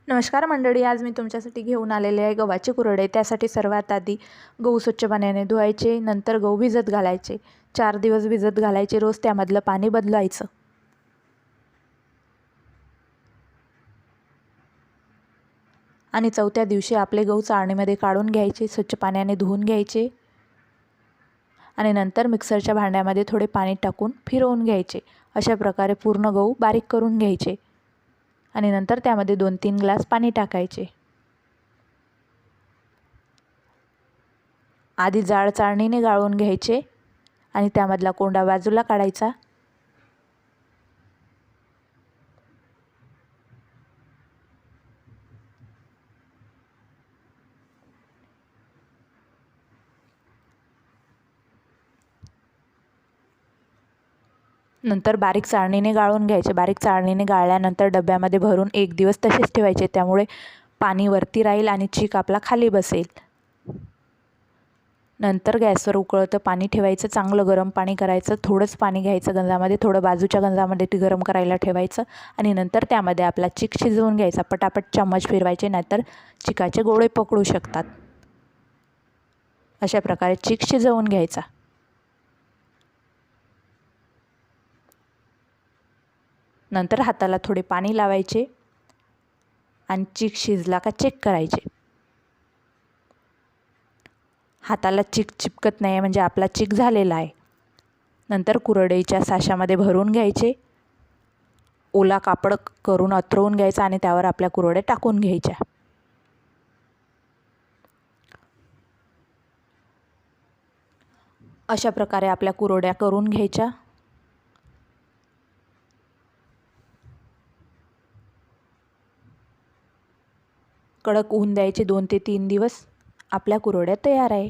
नमस्कार मंडळी, आज मी तुमच्यासाठी घेऊन आलेले आहे गव्हाचे कुरडे। त्यासाठी सर्वात आधी गहू स्वच्छ पाण्याने धुवायचे, नंतर गहू भिजत घालायचे। 4 दिवस भिजत घालायचे, रोज त्यामधलं पाणी बदलायचं। आणि चौथ्या दिवशी आपले गहू चाळणीमध्ये काढून घ्यायचे, स्वच्छ पाण्याने धुवून घ्यायचे आणि नंतर मिक्सरच्या भांड्यामध्ये थोडे पाणी टाकून फिरवून घ्यायचे। अशा प्रकारे पूर्ण गहू बारीक करून घ्यायचे आणि नंतर त्यामध्ये 2-3 ग्लास पाणी टाकायचे। आधी जाड चाळणीने गाळून घ्यायचे आणि त्यामधला कोंडा बाजूला काढायचा। नंतर बारीक चाळणीने गाळून घ्यायचे। बारीक चाळणीने गाळल्यानंतर डब्यामध्ये भरून 1 दिवस तसेच ठेवायचे, त्यामुळे पाणी वरती राहील आणि चीक आपला खाली बसेल। नंतर गॅसवर उकळतं पाणी ठेवायचं, चांगलं गरम पाणी करायचं। थोडंच पाणी घ्यायचं गंजामध्ये, थोडं बाजूच्या गंजामध्ये ते गरम करायला ठेवायचं आणि नंतर त्यामध्ये आपला चीक शिजवून घ्यायचा। पटापट चम्मच फिरवायचे, नाहीतर चिकाचे गोळे पकडू शकतात। अशा प्रकारे चीक शिजवून घ्यायचा। नंतर हाताला थोडे पाणी लावायचे आणि चीक शिजला का चेक करायचे। हाताला चीक चिपकत नाही म्हणजे आपला चीक झालेला आहे। नंतर कुरडईच्या साच्यामध्ये भरून घ्यायचे, ओला कापड करून अथरवून घ्यायचा आणि त्यावर आपल्या कुरड्या टाकून घ्यायच्या। अशा प्रकारे आपल्या कुरड्या करून घ्यायच्या। कडक ऊन द्यायचे 2 ते 3 दिवस। आपल्या कुरड्या तयार आहे।